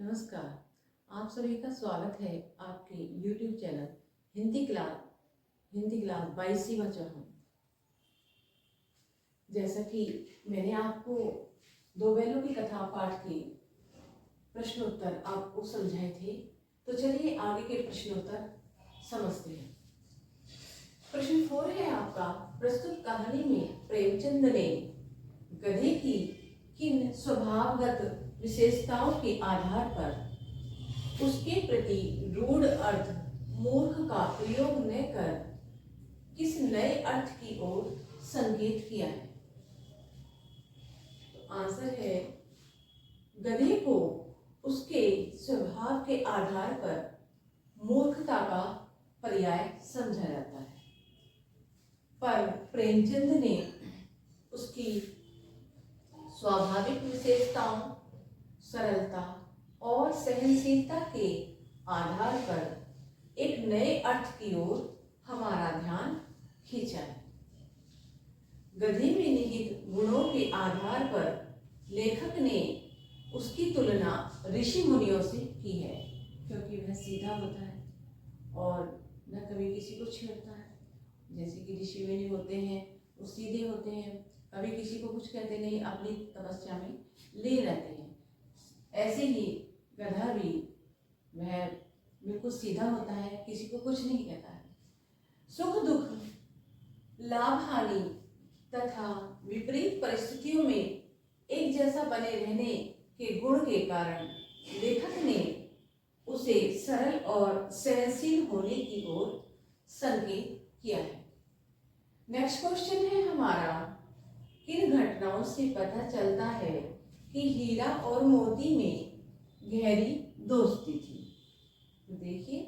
नमस्कार। आप सभी का स्वागत है आपके YouTube चैनल हिंदी क्लास 22वीं बच्चा हूँ। जैसा कि मैंने आपको दो बैलों की कथा पाठ की प्रश्नोत्तर आपको समझाए थे, तो चलिए आगे के प्रश्नोत्तर समझते हैं। प्रश्न 4 है आपका, प्रस्तुत कहानी में प्रेमचंद ने गधे की किन स्वभावगत विशेषताओं के आधार पर उसके प्रति रूढ़ अर्थ मूर्ख का प्रयोग न कर किस नए अर्थ की ओर संकेत किया है? तो आंसर है, गधे को उसके स्वभाव के आधार पर मूर्खता का पर्याय समझा जाता है, पर प्रेमचंद ने उसकी स्वाभाविक विशेषताओं, सरलता और सहनशीलता के आधार पर एक नए अर्थ की ओर हमारा ध्यान खींचा है। गधे में निहित गुणों के आधार पर लेखक ने उसकी तुलना ऋषि मुनियों से की है, क्योंकि वह सीधा होता है और न कभी किसी को छेड़ता है। जैसे कि ऋषि मुनि होते हैं वो सीधे होते हैं, कभी किसी को कुछ कहते नहीं, अपनी तपस्या में लीन रहते हैं। ऐसे ही गधा भी वह बिल्कुल सीधा होता है, किसी को कुछ नहीं कहता है। सुख दुख, लाभ हानि तथा विपरीत परिस्थितियों में एक जैसा बने रहने के गुण के कारण लेखक ने उसे सरल और सहनशील होने की ओर संकेत किया है। नेक्स्ट क्वेश्चन है हमारा, किन घटनाओं से पता चलता है कि हीरा और मोती में गहरी दोस्ती थी? तो देखिए,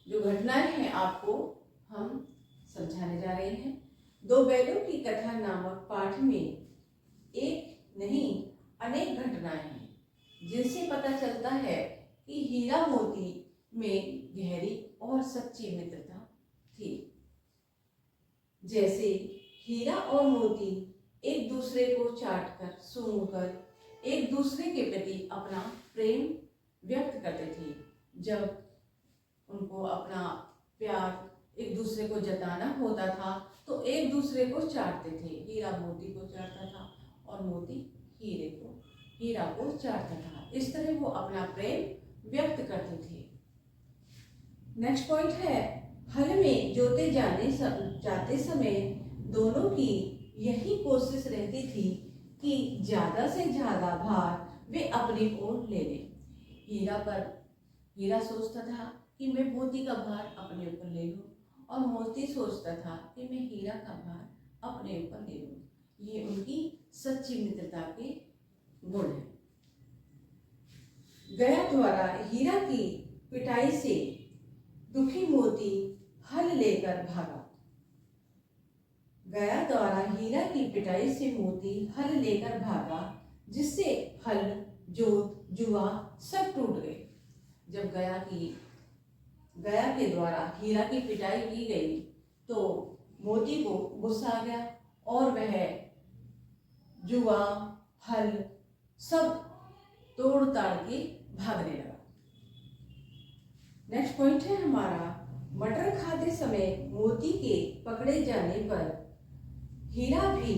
जो घटनाएं हैं आपको हम समझाने जा रहे हैं। दो बैलों की कथा नामक पाठ में एक नहीं अनेक घटनाएं हैं जिनसे पता चलता है कि हीरा मोती में गहरी और सच्ची मित्रता थी। जैसे हीरा और मोती एक दूसरे को चाटकर, सूंघकर एक दूसरे के प्रति अपना प्रेम व्यक्त करते थे। जब उनको अपना प्यार एक दूसरे को जताना होता था तो एक दूसरे को चाटते थे। हीरा मोती को चाटता था और मोती हीरा को चाटता था। इस तरह वो अपना प्रेम व्यक्त करते थे। नेक्स्ट पॉइंट है, हल में जोते जाते समय दोनों की यही कोशिश रहती थी कि ज्यादा से ज्यादा भार वे अपनी ओर ले लें। हीरा सोचता था कि मैं मोती का भार अपने ऊपर ले लूं, और मोती सोचता था कि मैं हीरा का भार अपने ऊपर ले लूं। ये उनकी सच्ची मित्रता के गुण है। गया द्वारा हीरा की पिटाई से दुखी मोती हल लेकर भागा। गया द्वारा हीरा की पिटाई से मोती हल लेकर भागा, जिससे हल, जोत, जुआ सब टूट गए। जब गया के द्वारा हीरा की पिटाई की गई तो मोती को गुस्सा आ गया और वह जुआ, हल सब तोड़ ताड़ के भागने लगा। नेक्स्ट पॉइंट है हमारा, मटर खाते समय मोती के पकड़े जाने पर हीरा भी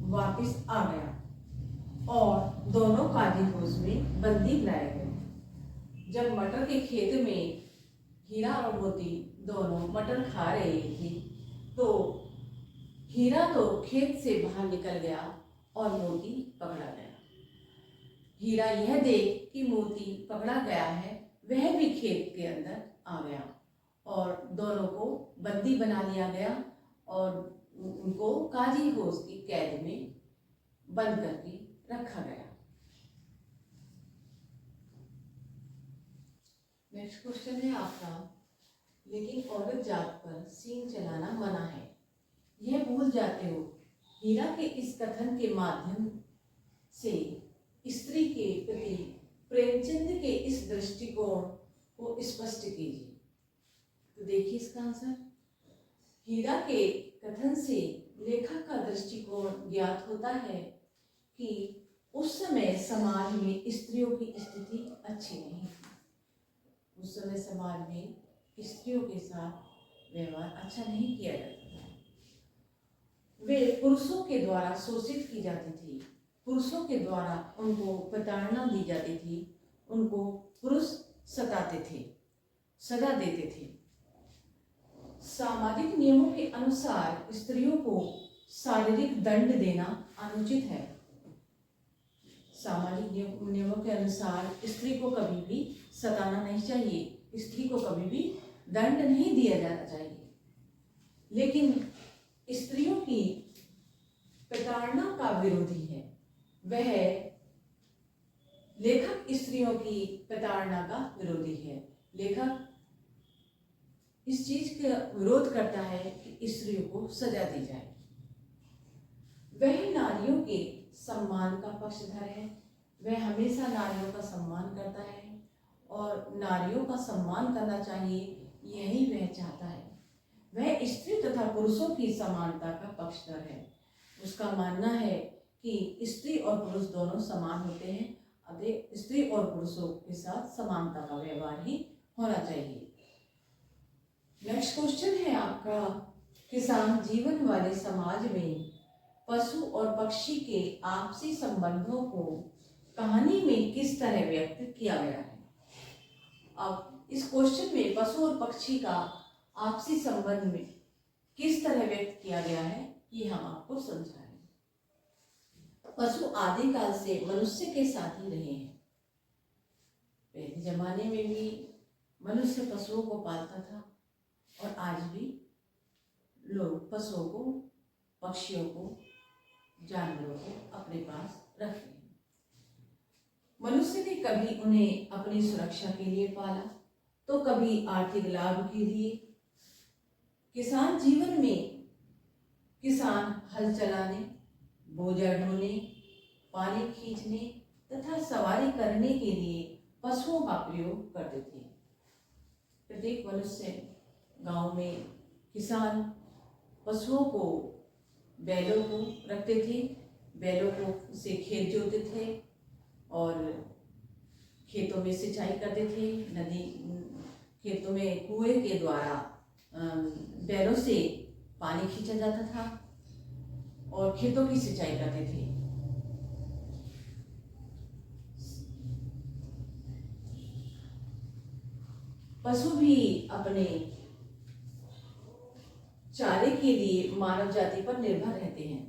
वापस आ गया और दोनों काजी हाउस में बंदी बनाए गए। जब मटर के खेत में हीरा और मोती दोनों मटर खा रहे थे तो हीरा तो खेत से बाहर निकल गया और मोती पकड़ा गया। हीरा यह देख कि मोती पकड़ा गया है, वह भी खेत के अंदर आ गया और दोनों को बंदी बना लिया गया और उनको काजी हाउस की कैद में बंद करके रखा गया। नेक्स्ट क्वेश्चन है आपका, लेकिन औरत जात पर सींग चलाना मना है, यह भूल जाते हो। हीरा के इस कथन के माध्यम से स्त्री के प्रति प्रेमचंद के इस दृष्टिकोण को स्पष्ट कीजिए। तो देखिए इसका आंसर, हीरा के कथन से लेखक का दृष्टिकोण ज्ञात होता है कि उस समय समाज में स्त्रियों की स्थिति अच्छी नहीं थी। उस समय समाज में स्त्रियों के साथ व्यवहार अच्छा नहीं किया जाता था। वे पुरुषों के द्वारा शोषित की जाती थी, पुरुषों के द्वारा उनको प्रताड़ना दी जाती थी, उनको पुरुष सताते थे, सजा देते थे। सामाजिक नियमों के अनुसार स्त्रियों को शारीरिक दंड देना अनुचित है। सामाजिक नियमों के अनुसार स्त्री को कभी भी सताना नहीं चाहिए, स्त्री को कभी भी दंड नहीं दिया जाना चाहिए। लेकिन स्त्रियों की प्रताड़ना का विरोधी है वह लेखक। स्त्रियों की प्रताड़ना का विरोधी है। लेखक इस चीज का विरोध करता है कि स्त्रियों को सजा दी जाए। वह नारियों के सम्मान का पक्षधर है। वह हमेशा नारियों का सम्मान करता है और नारियों का सम्मान करना चाहिए, यही वह चाहता है। वह स्त्री तथा पुरुषों की समानता का पक्षधर है। उसका मानना है कि स्त्री और पुरुष दोनों समान होते हैं, अतः स्त्री और पुरुषों के साथ समानता का व्यवहार ही होना चाहिए। नेक्स्ट क्वेश्चन है आपका, किसान जीवन वाले समाज में पशु और पक्षी के आपसी संबंधों को कहानी में किस तरह व्यक्त किया गया है? अब इस क्वेश्चन में पशु और पक्षी का आपसी संबंध में किस तरह व्यक्त किया गया है, ये हम आपको समझाएं। पशु आदिकाल से मनुष्य के साथ ही रहे हैं। पहले जमाने में भी मनुष्य पशुओं को पालता था और आज भी लोग पशुओं को, पक्षियों को, जानवरों को अपने पास रखते हैं। मनुष्य ने कभी उन्हें अपनी सुरक्षा के लिए पाला तो कभी आर्थिक लाभ के लिए। किसान जीवन में किसान हल चलाने, बोझा ढोने, पानी खींचने तथा सवारी करने के लिए पशुओं का प्रयोग करते थे। प्रत्येक मनुष्य गांव में किसान पशुओं को, बैलों को रखते थे, बैलों को से खेत जोतते थे और खेतों में सिंचाई करते थे। नदी खेतों में कुएं के द्वारा बैलों से पानी खींचा जाता था और खेतों की सिंचाई करते थे। पशु भी अपने चारे के लिए मानव जाति पर निर्भर रहते हैं।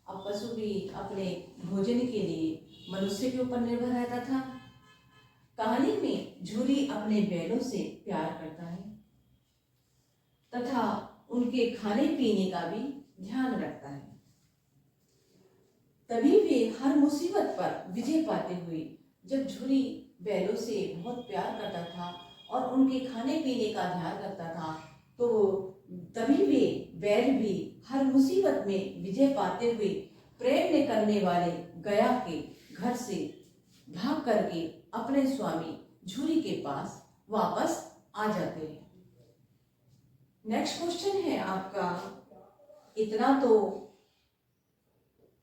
अब पशु भी अपने भोजन के लिए मनुष्य के ऊपर निर्भर रहता था। कहानी में झूरी अपने बैलों से प्यार करता है तथा उनके खाने पीने का भी ध्यान रखता है। तभी वे हर मुसीबत पर विजय पाते हुए, जब झूरी बैलों से बहुत प्यार करता था और उनके खाने पीने का ध्यान रखता था, तो तभी वे बैल भी हर मुसीबत में विजय पाते हुए प्रेम करने वाले गया के घर से भाग करके अपने स्वामी झूरी के पास वापस आ जाते हैं। नेक्स्ट क्वेश्चन है आपका, इतना तो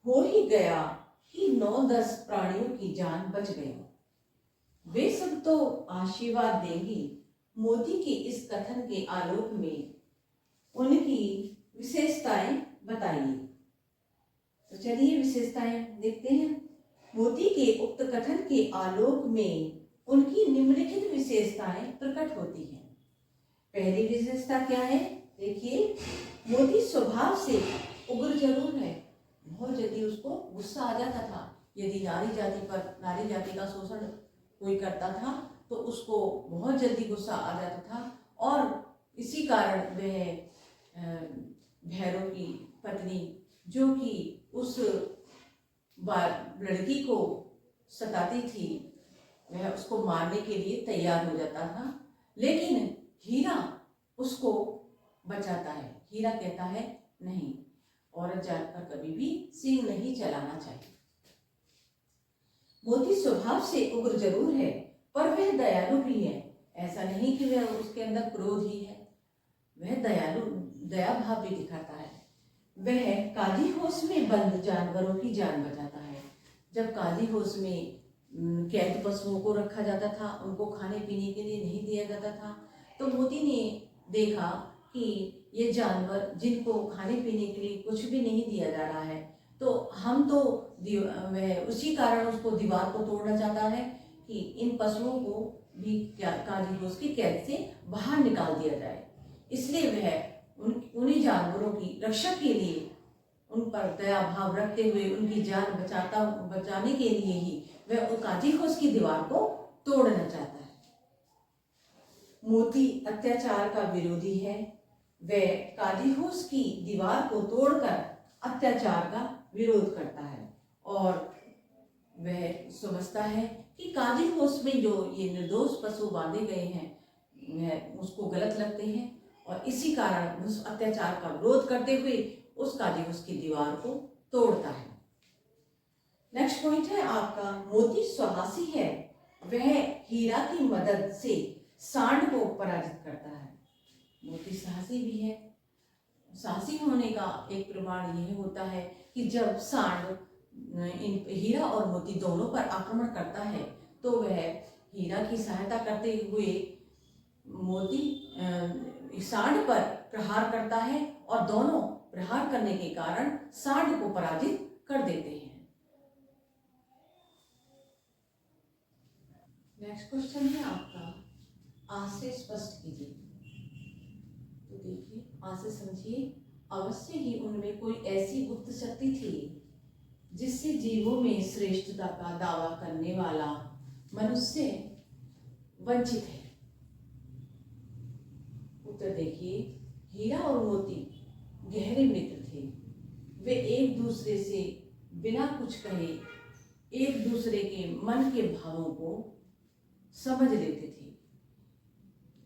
हो ही गया कि 9-10 प्राणियों की जान बच गई, वे सब तो आशीर्वाद देंगी। मोदी के इस कथन के आलोक में उनकी विशेषताएं बताइए। तो चलिए विशेषताएं देखते हैं। मोदी के उक्त कथन के आलोक में उनकी निम्नलिखित विशेषताएं प्रकट होती हैं। पहली विशेषता क्या है? देखिए, मोदी स्वभाव से उग्र जरूर है। बहुत जल्दी उसको गुस्सा आ जाता था। यदि नारी जाति का शोषण कोई करता था तो उसको बहुत जल्दी गुस्सा आ जाता था और इसी कारण वह भैरव की पत्नी, जो कि उस लड़की को सताती थी, वह उसको मारने के लिए तैयार हो जाता था। लेकिन हीरा उसको बचाता है। हीरा कहता है नहीं, औरत जात पर कभी भी सींग नहीं चलाना चाहिए। मोदी स्वभाव से उग्र जरूर है पर वह दयालु भी है। ऐसा नहीं कि वह उसके अंदर क्रोध ही है, वह दया भाव भी दिखाता है। वह काजी होश में बंद जानवरों की जान बचाता है। जब काली होश में कैद पशुओं को रखा जाता था, उनको खाने पीने के लिए नहीं दिया जाता था, तो मोती ने देखा कि ये जानवर जिनको खाने पीने के लिए कुछ भी नहीं दिया जा रहा है, तो हम तो वह उसी कारण उसको दीवार को तोड़ना चाहता है कि इन पशुओं को भी काली होश की कैद से बाहर निकाल दिया जाए। इसलिए वह उन्हीं जानवरों की रक्षा के लिए, उन पर दया भाव रखते हुए उनकी जान बचाने के लिए ही वह काली होश की दीवार को तोड़ना चाहता है। मोती अत्याचार का विरोधी है। वह काली होश की दीवार को तोड़कर अत्याचार का विरोध करता है और वह समझता है कि काली होश में जो ये निर्दोष पशु बांधे गए हैं वह उसको गलत लगते हैं और इसी कारण उस अत्याचार का विरोध करते हुए उस काली होश की दीवार को तोड़ता है। नेक्स्ट पॉइंट है आपका, मोती साहसी है। वह हीरा की मदद से सांड को पराजित करता है। मोती साहसी भी है। साहसी होने का एक प्रमाण यह होता है कि जब सांड हीरा और मोती दोनों पर आक्रमण करता है तो वह हीरा की सहायता करते हुए मोती सांड पर प्रहार करता है और दोनों प्रहार करने के कारण सांड को पराजित कर देते हैं। नेक्स्ट क्वेश्चन है आपका, आज से स्पष्ट कीजिए। तो देखिए, आज से समझिए, अवश्य ही उनमें कोई ऐसी गुप्त शक्ति थी जिससे जीवों में श्रेष्ठता का दावा करने वाला मनुष्य वंचित है। उत्तर देखिए, हीरा और मोती गहरे मित्र थे। वे एक दूसरे से बिना कुछ कहे एक दूसरे के मन के भावों को समझ लेते थे।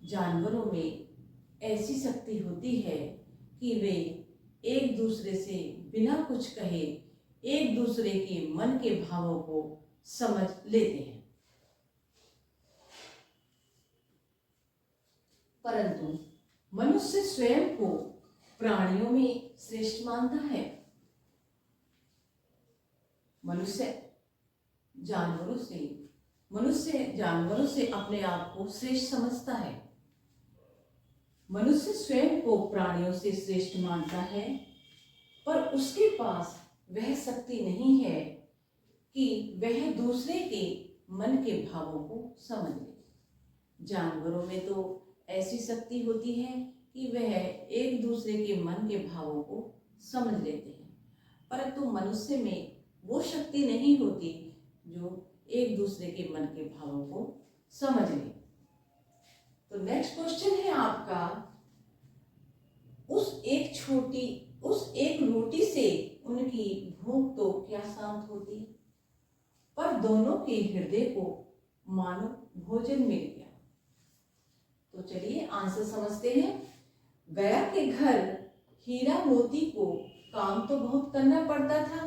जानवरों में ऐसी शक्ति होती है कि वे एक दूसरे से बिना कुछ कहे एक दूसरे के मन के भावों को समझ लेते हैं, परंतु मनुष्य स्वयं को प्राणियों में श्रेष्ठ मानता है। मनुष्य जानवरों से अपने आप को श्रेष्ठ समझता है। मनुष्य स्वयं को प्राणियों से श्रेष्ठ मानता है, पर उसके पास वह शक्ति नहीं है कि वह दूसरे के मन के भावों को समझ ले। जानवरों में तो ऐसी शक्ति होती है कि वह एक दूसरे के मन के भावों को समझ लेते हैं, परंतु मनुष्य में वो शक्ति नहीं होती जो एक दूसरे के मन के भावों को समझ ले। तो नेक्स्ट क्वेश्चन है आपका, उस एक रोटी से उनकी भूख तो क्या शांत होती, पर दोनों के हृदय को मानो भोजन मिल गया। तो चलिए आंसर समझते हैं। गया के घर हीरा मोती को काम तो बहुत करना पड़ता था,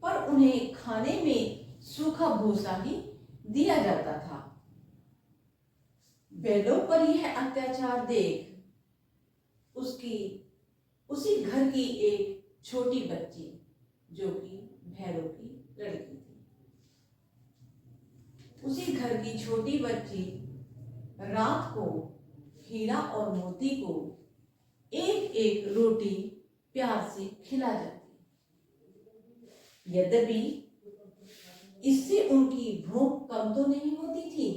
पर उन्हें खाने में सूखा भूसा ही दिया जाता था। बैलों पर यह अत्याचार देख उसी घर की एक छोटी बच्ची, जो कि भैरव की लड़की थी, उसी घर की छोटी बच्ची रात को हीरा और मोती को एक एक रोटी प्यार से खिला जाती। यद्यपि इससे उनकी भूख कम तो नहीं होती थी,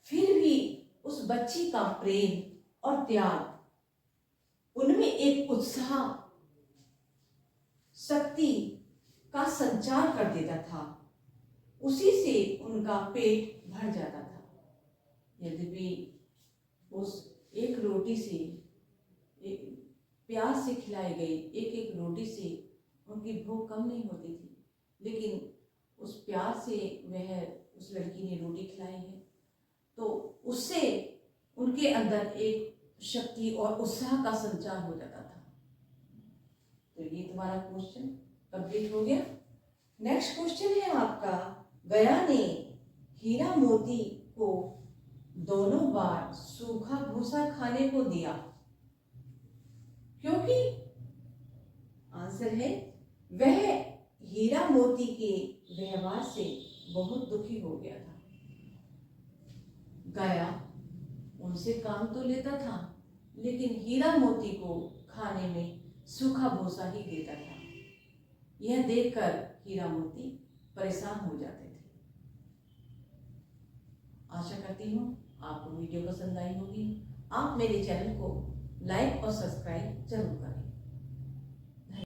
फिर भी उस बच्ची का प्रेम और त्याग उनमें एक उत्साह शक्ति का संचार कर देता था। उसी से उनका पेट भर जाता था। यद्यपि उस एक रोटी से, प्यार से खिलाई गई एक एक रोटी से उनकी भूख कम नहीं होती थी, लेकिन उस प्यार से वह उस लड़की ने रोटी खिलाई है, तो उससे उनके अंदर एक शक्ति और उत्साह का संचार हो जाता था। तो ये तुम्हारा क्वेश्चन कंप्लीट हो गया। नेक्स्ट क्वेश्चन है आपका, गया ने हीरा मोती को दोनों बार सूखा भूसा खाने को दिया, क्योंकि आंसर है वह हीरा मोती के व्यवहार से बहुत दुखी हो गया था। गया उनसे काम तो लेता था, लेकिन हीरा मोती को खाने में सूखा भूसा ही देता था। यह देखकर हीरा मोती परेशान हो जाते थे। आशा करती हूँ आपको वीडियो पसंद आई होगी। आप मेरे चैनल को लाइक और सब्सक्राइब जरूर करें।